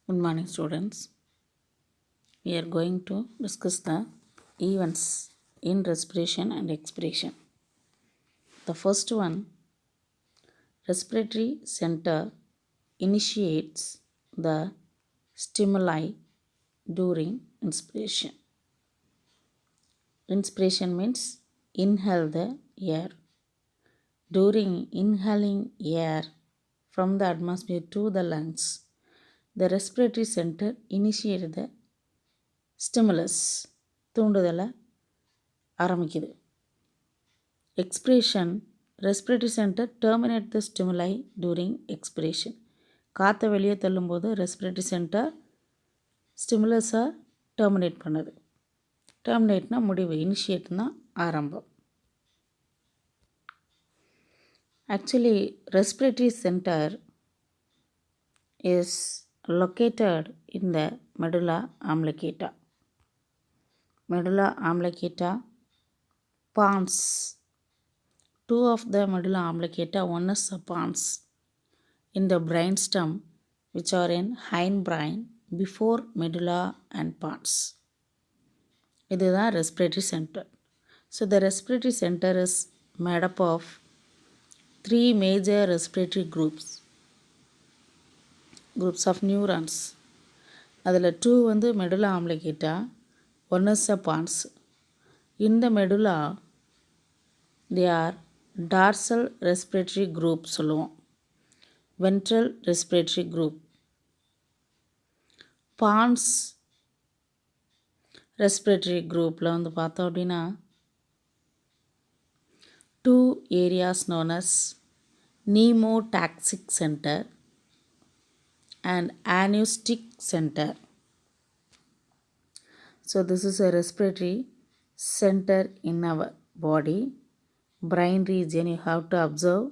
Good morning, students. We are going to discuss the events in respiration and expiration. The first one, respiratory center initiates the stimuli during inspiration. Inspiration means inhale the air. During inhaling air from the atmosphere to the lungs, the respiratory center initiates the stimulus தூண்டுதலை ஆரம்பிக்குது. Expiration respiratory center terminate the ஸ்டிமுலை during expiration. காற்றை வெளியே தள்ளும்போது respiratory center ஸ்டிமுலஸை terminate பண்ணுது. டெர்மினேட்னா முடிவு, இனிஷியேட்னா ஆரம்பம். Actually respiratory center is located in the medulla oblongata. Medulla oblongata, pons. Two of the medulla oblongata, one is a pons in the brainstem, which are in hindbrain before medulla and pons. This is the respiratory center. So the respiratory center is made up of three major respiratory groups of neurons. அதில் 2 வந்து medulla ஆம்ப்ளிகேட்டா, 1 is a pons. In the medulla, they are dorsal respiratory group சொல்லுவோம், ventral respiratory group. pons respiratory groupல வந்து பார்த்தோம் அப்படின்னா 2 areas known as pneumotaxic center and aneustic center. So this is a respiratory center in our body. Brain region you have to observe.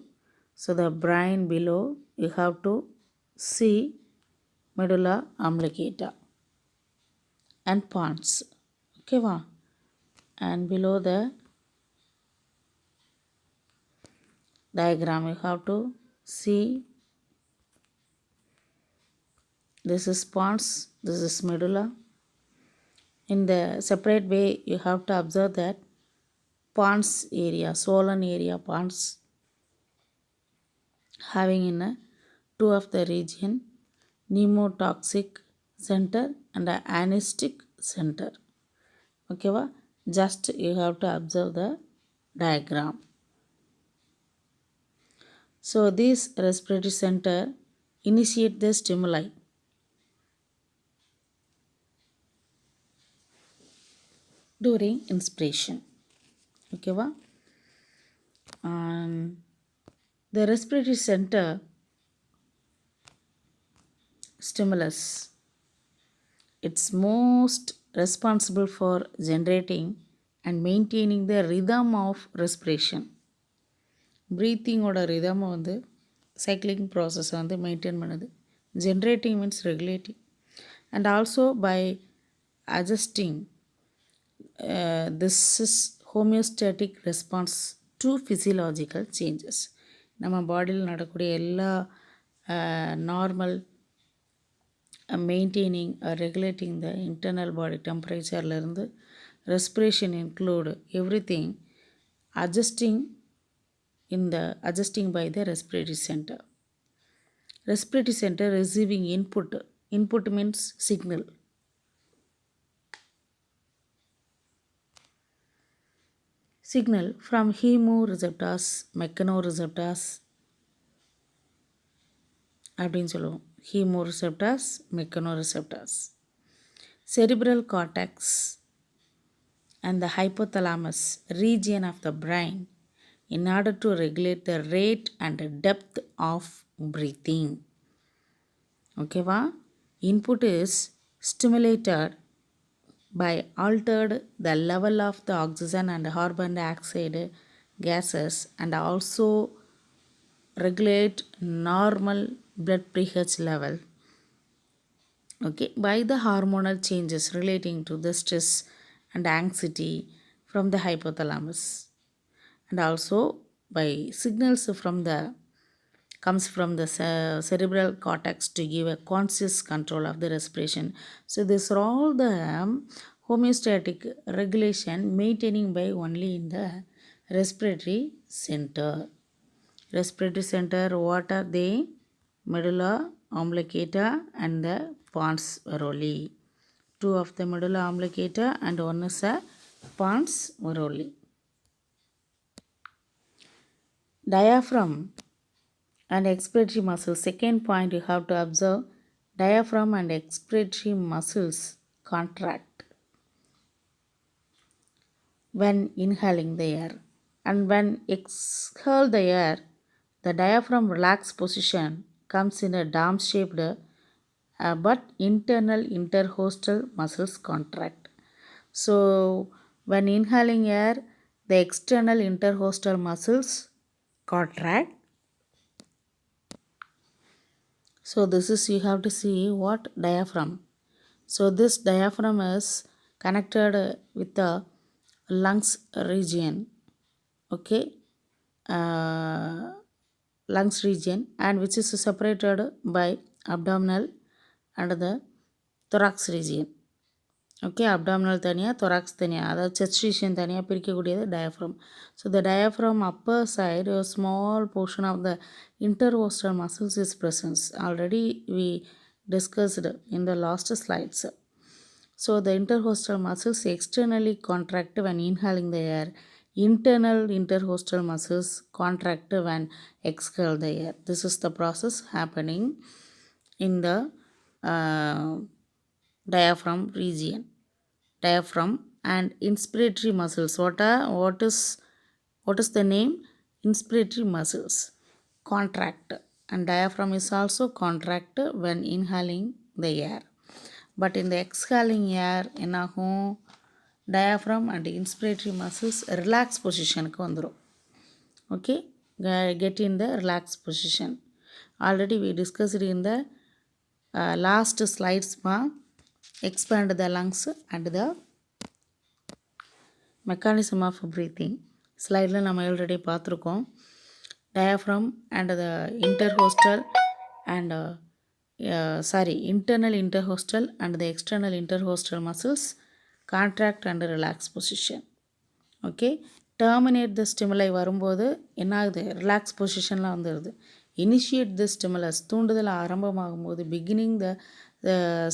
So the brain below you have to see medulla oblongata and pons. Okay va? And below the diagram you have to see this is pons, this is medulla. In the separate way you have to observe that pons area, swollen area pons having in a 2 of the region pneumotoxic center and a anesthetic center. Okay va? Just you have to observe the diagram. So this respiratory center initiate the stimuli during inspiration. Okay va? And the respiratory center stimulus, it's most responsible for generating and maintaining the rhythm of respiration. பிரீத்திங்கோட ரிதமை வந்து cycling ப்ராசஸை வந்து maintain பண்ணுது. Generating means regulating and also by adjusting this is homeostatic response to physiological changes. நம்ம பாடியில் நடக்கக்கூடிய எல்லா normal maintaining or regulating the internal body temperature இருந்து respiration include everything adjusting by the respiratory center. Respiratory center receiving input means signal. Signal from chemoreceptors, mechanoreceptors அப்படின்னு சொல்லுவோம். chemoreceptors, mechanoreceptors, cerebral cortex and the hypothalamus region of the brain in order to regulate the rate and depth of breathing. Okay va? Input is stimulated by altered the level of the oxygen and carbon dioxide gases and also regulate normal blood pH level. Okay, by the hormonal changes relating to the stress and anxiety from the hypothalamus and also by signals from the comes from the cerebral cortex to give a conscious control of the respiration. So these are all the homeostatic regulation maintaining by only in the respiratory center. Respiratory center, what are they? Medulla oblongata and the pons varoli. Two of the medulla oblongata and one is a pons varoli. Diaphragm and expiratory muscles. Second point you have to observe, diaphragm and expiratory muscles contract when inhaling the air, and when exhale the air, the diaphragm relaxed position comes in a dome shaped but internal intercostal muscles contract. So when inhaling air, the external intercostal muscles contract. So this is, you have to see what diaphragm. So this diaphragm is connected with the lungs region. Okay, lungs region, and which is separated by abdominal and the thorax region. Okay, abdominal தனியாக, thorax தனியாக, அதாவது chest region தனியாக பிரிக்கக்கூடியது diaphragm. So the diaphragm upper side a small portion of the intercostal muscles is present. Already we discussed in the last slides. So the intercostal muscles externally contract when inhaling the air. Internal intercostal muscles contract when exhale the air. This is the process happening in the diaphragm region. Diaphragm and inspiratory muscles. What is the name? Inspiratory muscles contract, and diaphragm is also contract when inhaling the air. But in the exhaling air, enagum diaphragm and inspiratory muscles relax position ku vandrum. Okay, get in the relaxed position. Already we discussed in the last slides. Expand the lungs and the mechanism of breathing. ஸ்லைடில் நம்ம already பார்த்துருக்கோம். Diaphragm and the intercostal and internal intercostal and the external intercostal muscles contract and relax position. Okay, terminate the ஸ்டிமுலை வரும்போது என்ன ஆகுது? Relax பொசிஷனில் வந்துடுது. Initiate த stimulus, தூண்டுதல் ஆரம்பமாகும் போது, beginning the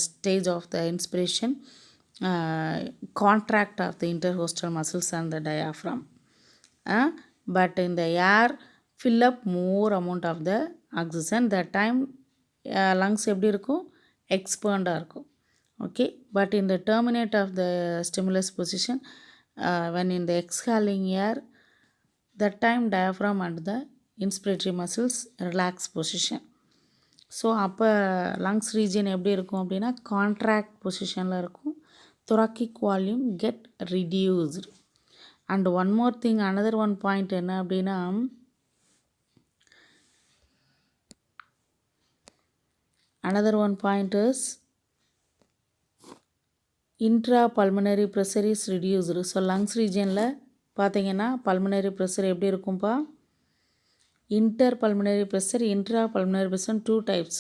stage of the inspiration, contract of the intercostal muscles and the diaphragm. But in the air, fill up more amount of the oxygen. That time lungs எப்படி இருக்கும்? எக்ஸ்பேண்டாக இருக்கும். Okay, but in the terminate of the stimulus position, when in the exhaling air, that time diaphragm and the inspiratory muscles relax position. So அப்போ lungs region எப்படி இருக்கும் அப்படின்னா contract பொசிஷனில் இருக்கும். thoracic volume get reduced. And one more thing, another one point என்ன அப்படின்னா, another one point is intrapulmonary pressure is reduced. So lungs ரீஜனில் பார்த்தீங்கன்னா பல்மனரி ப்ரெஷர் எப்படி இருக்கும்ப்பா? interpulmonary pressure, intrapulmonary pressure, two types.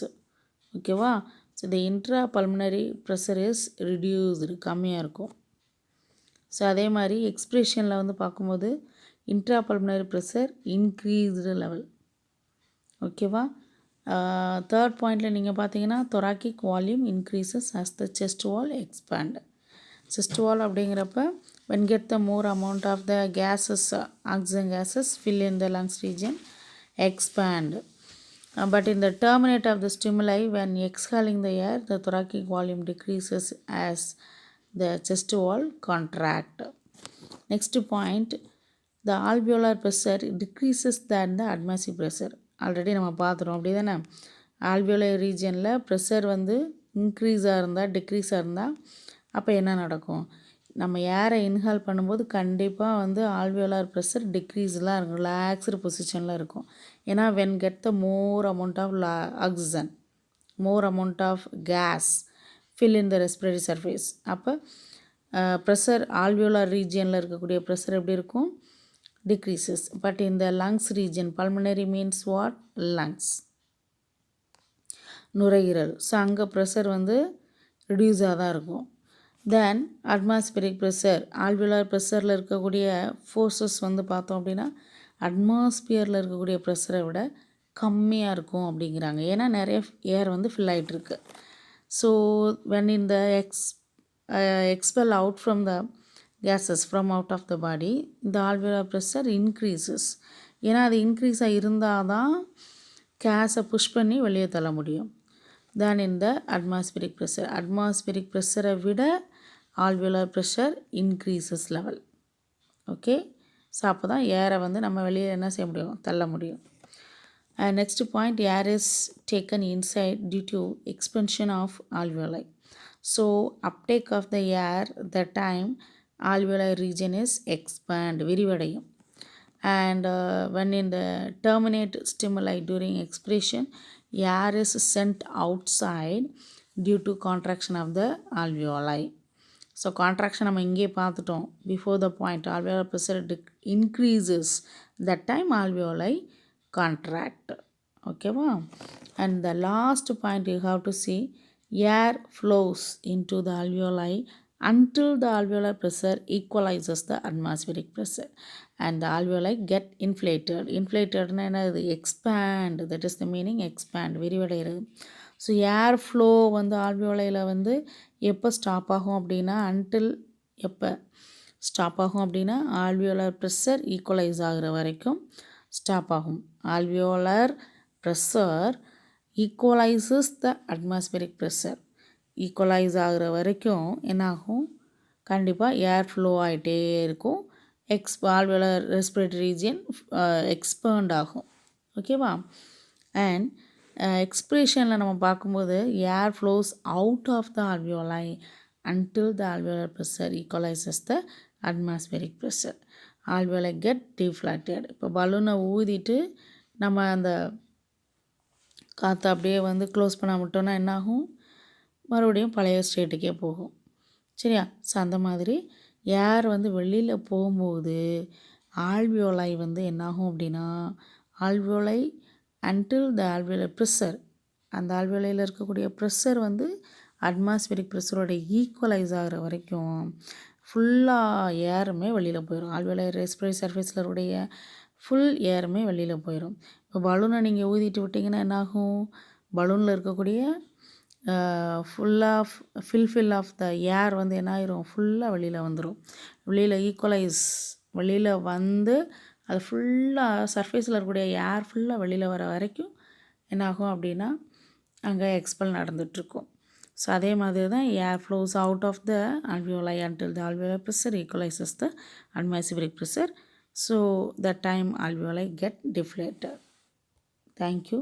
ஓகேவா? So the intrapulmonary pressure is reduced, கம்மியாக இருக்கும். So அதே மாதிரி எக்ஸ்பிரேஷனில் வந்து பார்க்கும்போது intrapulmonary pressure increased level. ஓகேவா? தேர்ட் பாயிண்டில் நீங்கள் பார்த்தீங்கன்னா thoracic volume increases as the chest wall expand. chest wall அப்படிங்கிறப்ப when get the more amount of the gases, oxygen gases fill in the lungs region, expand. But in the terminate of the stimuli, when exhaling the air, the thoracic volume decreases as the chest wall contract. Next point, the alveolar pressure decreases than the admissive pressure. Already நம்ம பார்த்துறோம், அப்படி தானே? Alveolar ரீஜனில் pressure வந்து இன்க்ரீஸாக இருந்தால் டிக்ரீஸாக இருந்தால் அப்போ என்ன நடக்கும்? நம்ம ஏரை இன்ஹால் பண்ணும்போது கண்டிப்பாக வந்து ஆல்வியோலார் ப்ரெஷர் டிக்ரீஸ்லாம் இருக்கும், ரிலாக்ஸ்டு பொசிஷனில் இருக்கும். ஏன்னா when get the more amount of oxygen, more amount of gas fill in the respiratory surface. அப்போ ப்ரெஷர் ஆல்வியோலார் ரீஜியனில் இருக்கக்கூடிய ப்ரெஷர் எப்படி இருக்கும்? decreases. But in the lungs region, pulmonary means what? Lungs. நுரையீரல். ஸோ அங்கே ப்ரெஷர் வந்து ரிடியூஸாக தான் இருக்கும். தென் அட்மாஸ்பியரிக் ப்ரெஷர், ஆல்வியுலர் ப்ரெஷரில் இருக்கக்கூடிய ஃபோர்ஸஸ் வந்து பார்த்தோம் அப்படின்னா அட்மாஸ்பியரில் இருக்கக்கூடிய ப்ரெஷரை விட கம்மியாக இருக்கும் அப்படிங்கிறாங்க. ஏன்னா நிறைய ஏர் வந்து ஃபில் ஆகிட்டுருக்கு. So when in the expel out from the gases from out of the body, the alveolar pressure increases. ஏன்னா அது இன்க்ரீஸாக இருந்தால் தான் கேஸை புஷ் பண்ணி வெளியே தள்ள முடியும். than in the atmospheric pressure. atmospheric pressure விட alveolar pressure increases level. Okay, so அப்போ தான் ஏரை வந்து நம்ம வெளியே என்ன செய்ய முடியும்? தள்ள முடியும். Next point, air is taken inside due to expansion of alveoli. So uptake of the air, the time alveolar region is expand, விரிவடையும். And when in the terminate stimuli during expiration, air is sent outside due to contraction of the alveoli. So contraction நம்ம இங்கே பார்த்துட்டோம். Before the point alveolar pressure increases, that time alveoli contract. ஓகேவா? And the last point you have to see, air flows into the alveoli until the alveolar pressure equalizes the atmospheric pressure and the alveoli get inflated. inflatedனா என்னது? expand. that is the meaning, expand, விரிவடைகிறது. So air flow வந்து ஆல்வியோலையில் வந்து எப்போ stop ஆகும் அப்படின்னா until எப்போ stop ஆகும் அப்படின்னா ஆல்வியோலர் ப்ரெஷர் ஈக்குவலைஸ் ஆகிற வரைக்கும் ஸ்டாப் ஆகும். ஆல்வியோலர் ப்ரெஷர் ஈக்குவலைசஸ் த அட்மாஸ்பியரிக் ப்ரெஷர். ஈக்குவலைஸ் ஆகிற வரைக்கும் என்னாகும்? கண்டிப்பாக ஏர் ஃப்ளோ ஆகிட்டே இருக்கும். ஆல்வியோலர் ரெஸ்பிரேட்டரி ரீஜியன் எக்ஸ்பேண்ட் ஆகும். ஓகேவா? அண்ட் எக்ஸ்பிரேஷனில் நம்ம பார்க்கும்போது air flows out of the alveoli until the alveolar pressure equalizes the atmospheric pressure. alveoli get deflated. இப்போ பலூனை ஊதிட்டு நம்ம அந்த காற்றை அப்படியே வந்து க்ளோஸ் பண்ண விட்டோன்னா என்னாகும்? மறுபடியும் பழைய ஸ்டேட்டுக்கே போகும். சரியா? ஸோ அந்த மாதிரி ஏர் வந்து வெளியில் போகும்போது ஆல்வியோலை வந்து என்னாகும் அப்படின்னா alveoli until the alveolar pressure, அந்த ஆல்வியோலையில் இருக்கக்கூடிய ப்ரெஷர் வந்து அட்மாஸ்பியரிக் ப்ரெஷரோட ஈக்குவலைஸ் ஆகிற வரைக்கும் ஃபுல்லாக ஏருமே வெளியில் போயிடும். ஆல்வியோலை ரெஸ்பிரேட்டரி சர்ஃபேஸில் உடைய ஃபுல் ஏருமே வெளியில் போயிடும். இப்போ பலூனை நீங்கள் ஊதிட்டு விட்டிங்கன்னா என்னாகும்? பலூனில் இருக்கக்கூடிய ஃபுல்லாக ஃபில் ஆஃப் த ஏர் வந்து என்ன ஆயிரும்? ஃபுல்லாக வெளியில் வந்துடும். வெளியில் ஈக்குவலைஸ் வெளியில் வந்து அது ஃபுல்லாக சர்ஃபேஸில் இருக்கக்கூடிய ஏர் ஃபுல்லாக வெளியில் வர வரைக்கும் என்னாகும் அப்படின்னா அங்கே எக்ஸ்பெல் நடந்துகிட்ருக்கும். ஸோ அதே மாதிரி தான் air flows out of the alveoli until the alveolar pressure equalizes the atmospheric pressure. So the time alveoli get deflated. Thank you.